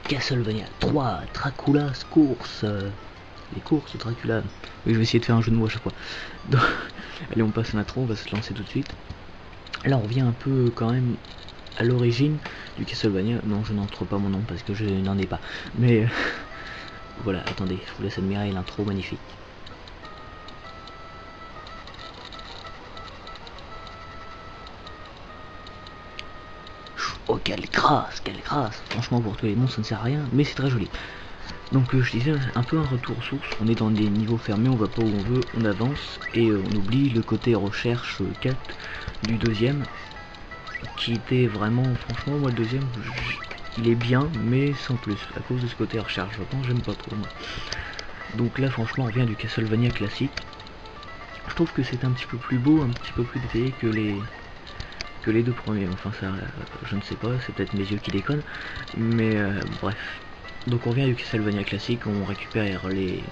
Castlevania 3, Dracula's Course. Les courses Dracula. Oui, je vais essayer de faire un jeu de mots à chaque fois. Donc, allez, on passe à l'intro, on va se lancer tout de suite. Là, on revient un peu quand même à l'origine du Castlevania. Non, je n'entre pas mon nom parce que je n'en ai pas. Mais voilà, attendez, je vous laisse admirer l'intro magnifique. Oh, quelle grâce, quelle grâce. Franchement, pour tous les monstres, ça ne sert à rien, mais c'est très joli. Donc je disais, un peu un retour aux sources, on est dans des niveaux fermés, on va pas où on veut, on avance, et on oublie le côté recherche quête du deuxième, qui était vraiment, franchement, moi le deuxième, il est bien, mais sans plus, à cause de ce côté recherche, je pense, j'aime pas trop, moi. Donc là, franchement, on revient du Castlevania classique. Je trouve que c'est un petit peu plus beau, un petit peu plus détaillé que les deux premiers, enfin ça, je ne sais pas, c'est peut-être mes yeux qui déconnent, mais bref. Donc on revient du Castlevania classique, on récupère les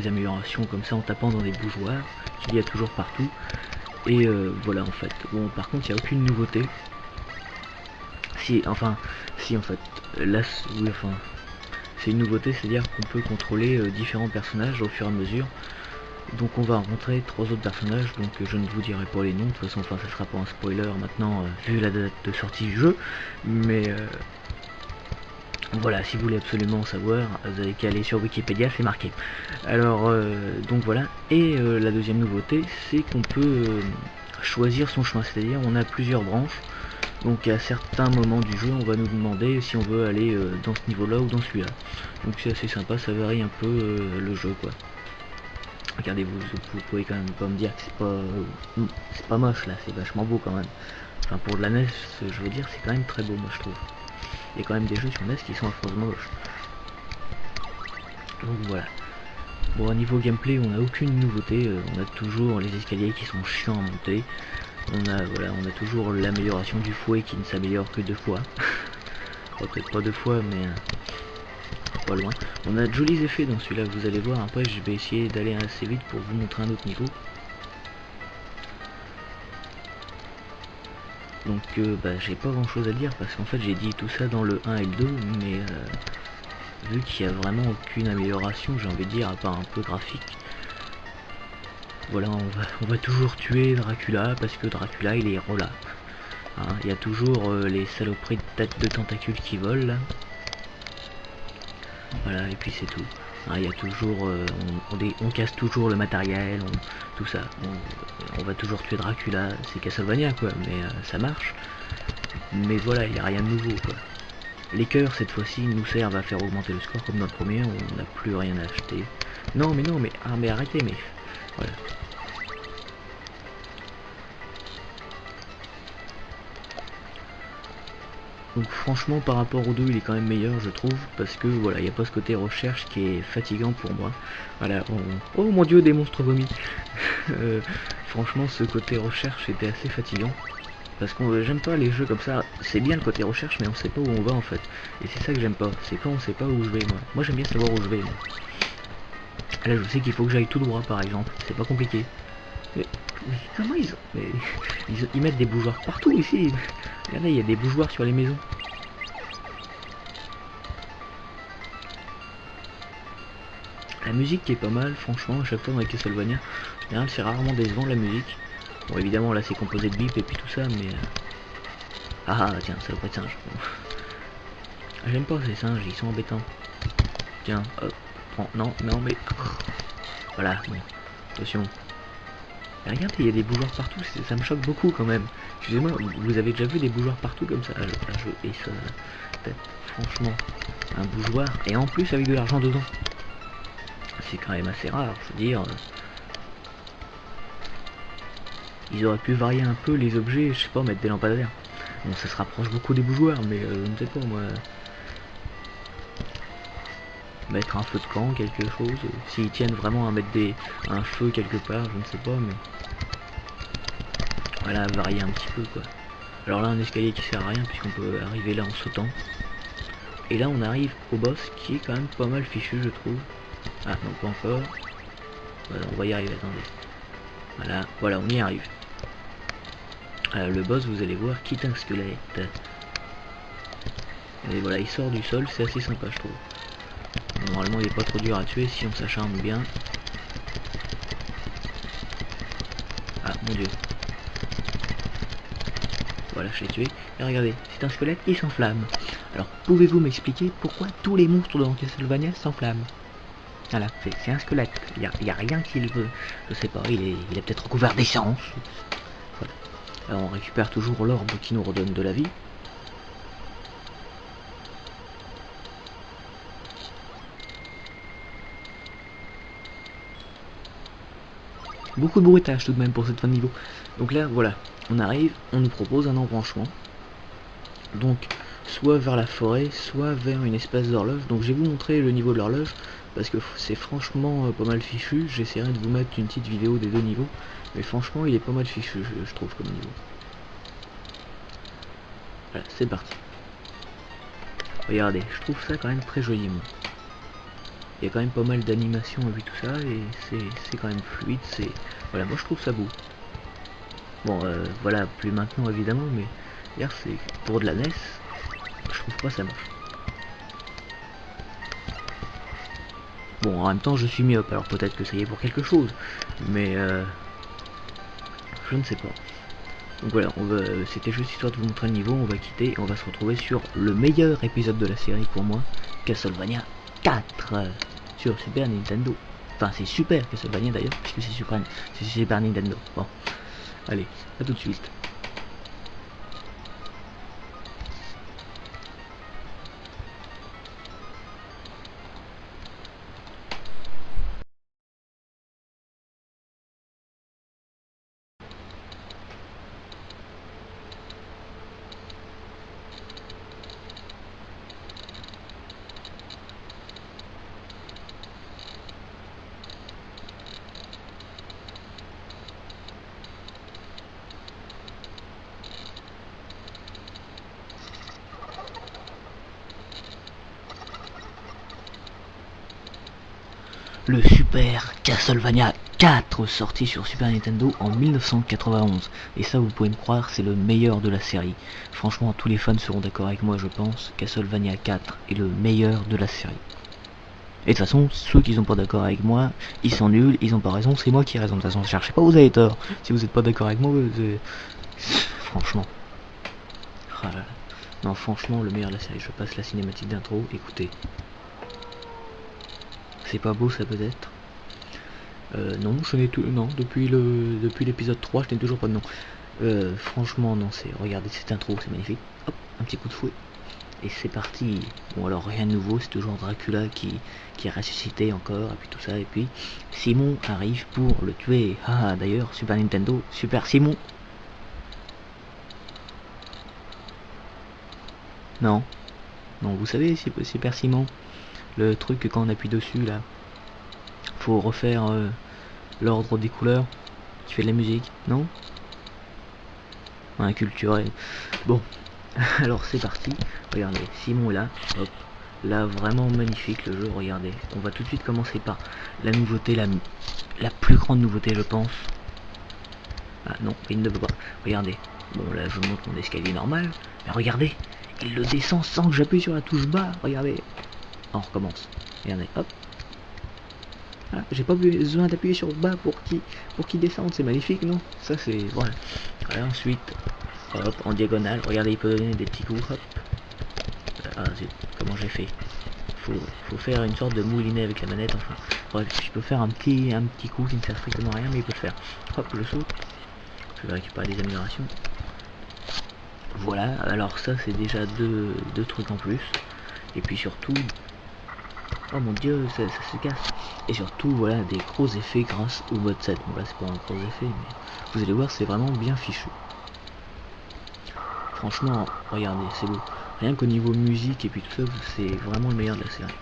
améliorations comme ça en tapant dans des bougeoirs qu'il y a toujours partout. Et voilà en fait. Bon, par contre il n'y a aucune nouveauté. Si en fait, là oui, enfin c'est une nouveauté, c'est-à-dire qu'on peut contrôler différents personnages au fur et à mesure. Donc on va rencontrer 3 autres personnages, donc je ne vous dirai pas les noms, de toute façon, enfin ça sera pas un spoiler maintenant vu la date de sortie du jeu, mais voilà, si vous voulez absolument savoir, vous avez qu'à aller sur Wikipédia, c'est marqué. Alors, donc voilà. Et la deuxième nouveauté, c'est qu'on peut choisir son chemin, c'est-à-dire on a plusieurs branches. Donc à certains moments du jeu, on va nous demander si on veut aller dans ce niveau-là ou dans celui-là. Donc c'est assez sympa, ça varie un peu le jeu, quoi. Regardez, vous pouvez quand même pas me dire que c'est pas moche là, c'est vachement beau quand même. Enfin pour de la NES, je veux dire, c'est quand même très beau, moi je trouve. Il y a quand même des jeux sur NES qui sont affreusement moches. Donc voilà. Bon, au niveau gameplay, on n'a aucune nouveauté. On a toujours les escaliers qui sont chiants à monter. On a toujours l'amélioration du fouet qui ne s'améliore que 2 fois. Peut-être pas 2 fois, mais pas loin. On a de jolis effets dans celui-là, vous allez voir. Après, je vais essayer d'aller assez vite pour vous montrer un autre niveau. Donc, j'ai pas grand-chose à dire parce qu'en fait, j'ai dit tout ça dans le 1 et le 2, mais vu qu'il n'y a vraiment aucune amélioration, j'ai envie de dire, à part un peu graphique. Voilà, on va toujours tuer Dracula parce que Dracula il est là. Hein, il y a toujours les saloperies de têtes de tentacules qui volent là. Voilà, et puis c'est tout. Hein, il y a toujours, on casse toujours le matériel, tout ça. On va toujours tuer Dracula, c'est Castlevania quoi, mais ça marche. Mais voilà, il n'y a rien de nouveau quoi. Les cœurs cette fois-ci nous servent à faire augmenter le score comme dans le premier, on n'a plus rien à acheter. Non mais arrêtez mais voilà. Donc franchement par rapport aux deux il est quand même meilleur je trouve parce que voilà il n'y a pas ce côté recherche qui est fatigant pour moi. Voilà, oh mon dieu des monstres vomis. Franchement ce côté recherche était assez fatigant. Parce que j'aime pas les jeux comme ça, c'est bien le côté recherche mais on sait pas où on va en fait. Et c'est ça que j'aime pas, c'est quand on sait pas où je vais moi. Moi j'aime bien savoir où je vais moi. Là je sais qu'il faut que j'aille tout droit par exemple, c'est pas compliqué. Mais comment ils mettent des bougeoirs partout ici. Regardez, il y a des bougeoirs sur les maisons. La musique qui est pas mal, franchement, à chaque fois dans les Castlevania. En général, c'est rarement décevant la musique. Bon, évidemment, là, c'est composé de bip et puis tout ça, mais... Ah, tiens, ça va pas de singe. J'aime pas ces singes, ils sont embêtants. Tiens, hop, prends, non, mais... Voilà, bon, attention. Mais regardez, il y a des bougeoirs partout, ça me choque beaucoup quand même. Excusez-moi, vous avez déjà vu des bougeoirs partout comme ça et ça, franchement, un bougeoir, et en plus avec de l'argent dedans. C'est quand même assez rare, je veux dire. Ils auraient pu varier un peu les objets, je sais pas, mettre des lampadaires. Bon, ça se rapproche beaucoup des bougeoirs, mais je ne sais pas moi. Mettre un feu de camp, quelque chose. S'ils tiennent vraiment à mettre un feu quelque part, je ne sais pas, mais... Voilà, varier un petit peu quoi. Alors là un escalier qui sert à rien puisqu'on peut arriver là en sautant. Et là on arrive au boss qui est quand même pas mal fichu je trouve. Ah non pas encore. Voilà, on va y arriver, attendez. Voilà on y arrive. Le boss vous allez voir quitte un squelette. Et voilà, il sort du sol, c'est assez sympa je trouve. Normalement il est pas trop dur à tuer si on s'acharne bien. Ah mon dieu. Voilà, je l'ai tué. Et regardez, c'est un squelette, il s'enflamme. Alors, pouvez-vous m'expliquer pourquoi tous les monstres dans Castlevania s'enflamment? Voilà, c'est un squelette. Il y a rien qu'il veut. Je sais pas, il est peut-être recouvert d'essence. Voilà. Alors, on récupère toujours l'orbe qui nous redonne de la vie. Beaucoup de bruitage tout de même pour cette fin de niveau. Donc là, voilà, on arrive, on nous propose un embranchement. Donc, soit vers la forêt, soit vers une espèce d'horloge. Donc je vais vous montrer le niveau de l'horloge, parce que c'est franchement pas mal fichu. J'essaierai de vous mettre une petite vidéo des deux niveaux. Mais franchement, il est pas mal fichu, je trouve, comme niveau. Voilà, c'est parti. Regardez, je trouve ça quand même très joli, moi. Il y a quand même pas mal d'animation et tout ça, et c'est quand même fluide, c'est... Voilà, moi je trouve ça beau. Bon, voilà, plus maintenant évidemment, mais hier c'est pour de la NES, je trouve pas ça moche. Bon, en même temps je suis myope, alors peut-être que ça y est pour quelque chose, mais je ne sais pas. Donc voilà, c'était juste histoire de vous montrer le niveau, on va quitter et on va se retrouver sur le meilleur épisode de la série pour moi, Castlevania 4 sur Super Nintendo. Enfin c'est Super Castlevania d'ailleurs, puisque c'est Super Nintendo. Bon, allez, à tout de suite. Le Super Castlevania 4 sorti sur Super Nintendo en 1991. Et ça, vous pouvez me croire, c'est le meilleur de la série. Franchement, tous les fans seront d'accord avec moi, je pense. Castlevania 4 est le meilleur de la série. Et de toute façon, ceux qui sont pas d'accord avec moi, ils sont nuls, ils ont pas raison, c'est moi qui ai raison. De toute façon, cherchez pas, vous avez tort. Si vous êtes pas d'accord avec moi, franchement. Ah là là. Non, franchement, le meilleur de la série. Je passe la cinématique d'intro, écoutez. C'est pas beau ça peut-être. Non, je n'ai tout. Non, depuis l'épisode 3, je n'ai toujours pas de nom. Franchement, non, regardez cette intro, c'est magnifique. Hop, un petit coup de fouet. Et c'est parti. Bon, alors rien de nouveau, c'est toujours Dracula qui est ressuscité encore, et puis tout ça. Et puis Simon arrive pour le tuer. Ah, d'ailleurs, Super Nintendo, Super Simon. Non, non, vous savez, Super Simon, le truc que quand on appuie dessus là, faut refaire l'ordre des couleurs qui fait de la musique, non? Culturel. Bon, alors c'est parti. Regardez, Simon est là. Hop, là vraiment magnifique le jeu. Regardez, on va tout de suite commencer par la nouveauté, la plus grande nouveauté, je pense. Ah non, il ne veut pas. Regardez. Bon, là je monte mon escalier normal, mais regardez, il le descend sans que j'appuie sur la touche bas. Regardez. On recommence. Regardez, hop. Voilà, j'ai pas besoin d'appuyer sur bas pour qu'il descende, c'est magnifique, non? Ça c'est... Voilà. Voilà, ensuite, hop, en diagonale, regardez, il peut donner des petits coups, hop. Ah zut, comment j'ai fait? Faut faire une sorte de moulinet avec la manette, enfin. Bref, je peux faire un petit coup qui ne sert strictement à rien, mais il peut le faire. Hop, je saute. Je vais récupérer des améliorations. Voilà, alors ça c'est déjà deux trucs en plus. Et puis surtout... Oh mon dieu, ça se casse. Et surtout, voilà, des gros effets grâce au mode 7. Bon là c'est pas un gros effet, mais vous allez voir, c'est vraiment bien fichu. Franchement, regardez, c'est beau. Rien qu'au niveau musique et puis tout ça, c'est vraiment le meilleur de la série.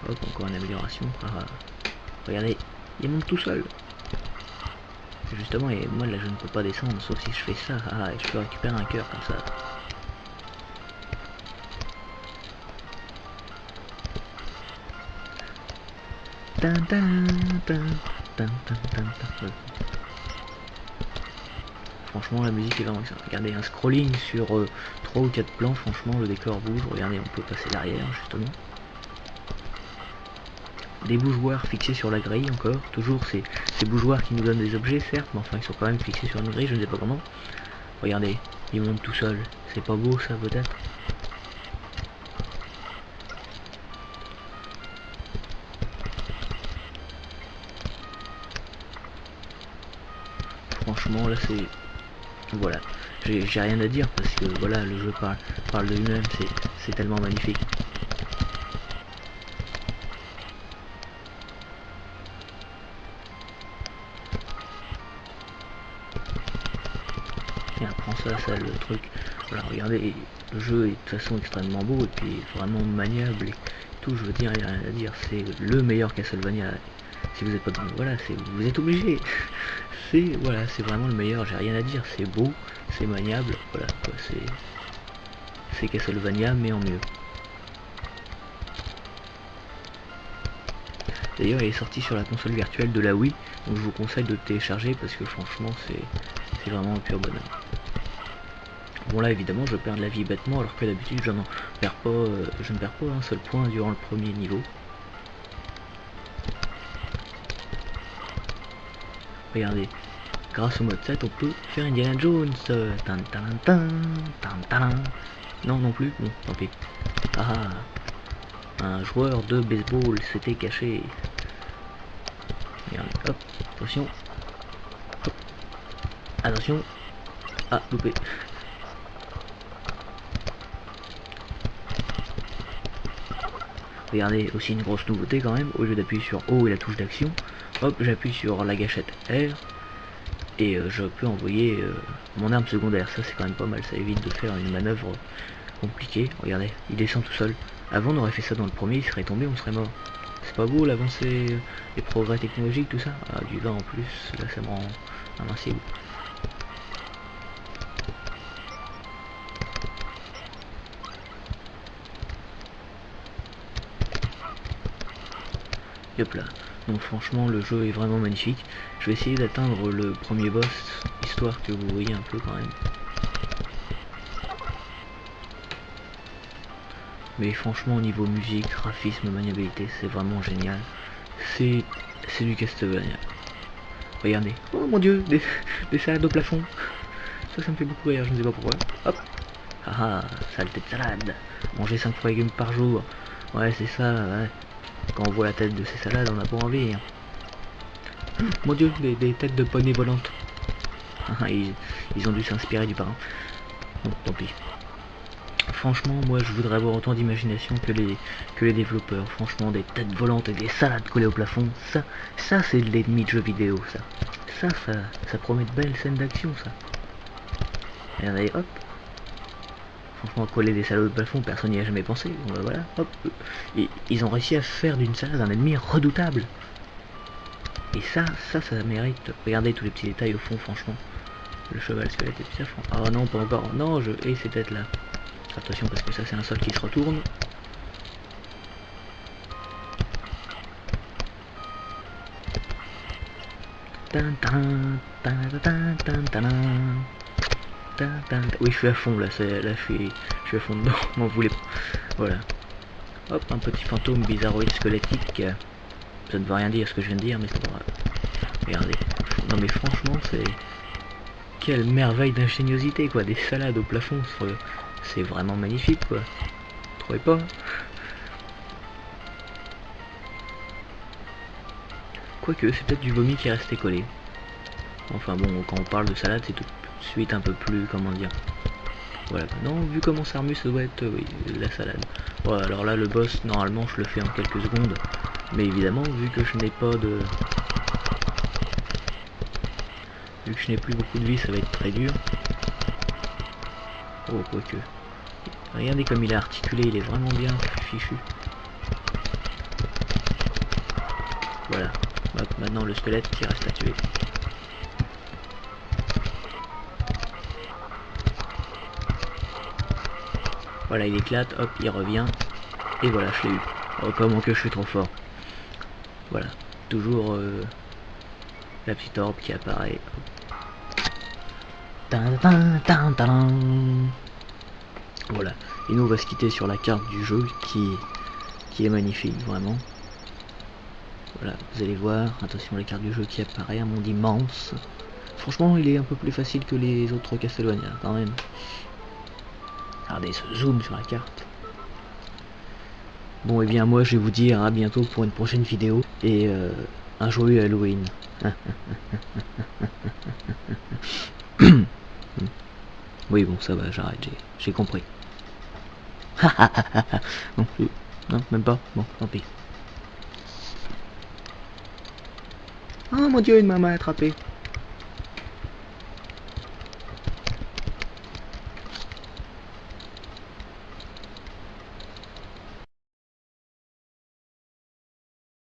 Hop, encore une amélioration. Ah, regardez, il monte tout seul. Justement, et moi là je ne peux pas descendre, sauf si je fais ça. Ah, et je peux récupérer un cœur comme ça. franchement la musique est vraiment excellente. Regardez, un scrolling sur 3 ou 4 plans, franchement le décor bouge. Regardez, on peut passer derrière justement. Des bougeoirs fixés sur la grille encore, toujours ces bougeoirs qui nous donnent des objets certes, mais enfin ils sont quand même fixés sur une grille, je ne sais pas comment. Regardez, il monte tout seul, c'est pas beau ça peut-être? Franchement là c'est... Voilà, j'ai rien à dire parce que voilà, le jeu parle de lui-même, c'est tellement magnifique. Tiens, prends ça le truc. Voilà, regardez, le jeu est de toute façon extrêmement beau et puis vraiment maniable et tout, je veux dire, il n'y a rien à dire, c'est le meilleur Castlevania. Si vous êtes pas dans... Voilà, vous êtes obligé. Voilà, c'est vraiment le meilleur, j'ai rien à dire, c'est beau, c'est maniable, voilà quoi, c'est Castlevania mais en mieux. D'ailleurs il est sorti sur la console virtuelle de la Wii, donc je vous conseille de le télécharger parce que franchement c'est vraiment un pur bonheur. Bon là évidemment je perds de la vie bêtement alors que d'habitude je ne perds pas un seul point durant le premier niveau. Regardez, grâce au mode 7 on peut faire Indiana Jones. Non non plus, bon tant pis. Ah, un joueur de baseball s'était caché. Regardez, hop, attention. Hop. Attention. Ah, loupé. Regardez, aussi une grosse nouveauté quand même, au lieu d'appuyer sur O et la touche d'action, hop, j'appuie sur la gâchette R et je peux envoyer mon arme secondaire. Ça c'est quand même pas mal, ça évite de faire une manœuvre compliquée. Regardez, il descend tout seul. Avant on aurait fait ça dans le premier, il serait tombé, on serait mort. C'est pas beau l'avancée, les progrès technologiques, tout ça. Ah, du vin en plus, là ça me rend invincible. Hop là. Donc franchement le jeu est vraiment magnifique. Je vais essayer d'atteindre le premier boss, histoire que vous voyez un peu quand même. Mais franchement au niveau musique, graphisme, maniabilité, c'est vraiment génial. C'est du Castlevania. Regardez. Oh mon dieu, des salades au plafond. Ça me fait beaucoup rire, je ne sais pas pourquoi. Hop. Haha, saleté de salade. Manger 5 fruits et légumes par jour. Ouais c'est ça, ouais. Quand on voit la tête de ces salades, on n'a pas envie. Hein. Mon dieu, des têtes de poneys volantes. Ils ont dû s'inspirer du parrain. Bon, tant pis. Franchement, moi je voudrais avoir autant d'imagination que les développeurs. Franchement, des têtes volantes et des salades collées au plafond, ça c'est de l'ennemi de jeux vidéo, ça. Ça promet de belles scènes d'action, ça. Regardez, hop. Franchement, coller des salades au plafond, personne n'y a jamais pensé. Bon, bah, voilà, hop. Et ils ont réussi à faire d'une salade un ennemi redoutable. Et ça mérite. Regardez tous les petits détails au fond, franchement. Le cheval squelette et puis ça. Ah non, pas encore. Non, je hais ces têtes là. Attention parce que ça c'est un sol qui se retourne. Oui, je suis à fond là, je suis à fond dedans, m'en voulez pas. Voilà. Hop, un petit fantôme bizarroïde squelettique. Ça ne veut rien dire ce que je viens de dire, mais c'est pas grave. Regardez. Non mais franchement, c'est... Quelle merveille d'ingéniosité, quoi. Des salades au plafond, c'est vraiment magnifique, quoi. Vous trouvez pas? Quoique, c'est peut-être du vomi qui est resté collé. Enfin bon, quand on parle de salade, c'est tout de suite un peu plus, comment dire... Voilà, non, vu comment ça remue, ça doit être, oui, la salade. Voilà, alors là, le boss, normalement, je le fais en quelques secondes. Mais évidemment, vu que je n'ai pas de... Vu que je n'ai plus beaucoup de vie, ça va être très dur. Oh, quoique. Regardez comme il est articulé, il est vraiment bien fichu. Voilà. Hop, maintenant le squelette qui reste à tuer. Voilà, il éclate, hop, il revient. Et voilà, je l'ai eu. Oh, comment que je suis trop fort. Voilà. Toujours la petite orbe qui apparaît. Voilà, et nous on va se quitter sur la carte du jeu qui est magnifique vraiment. Voilà, vous allez voir, attention la carte du jeu qui apparaît, un monde immense. Franchement il est un peu plus facile que les autres Castlevania quand même. Regardez ce zoom sur la carte. Bon et bien moi je vais vous dire à bientôt pour une prochaine vidéo et un joyeux Halloween. Oui bon ça va, j'arrête, j'ai compris. Non plus, non même pas, bon tant pis. Oh mon dieu, une main m'a attrapé.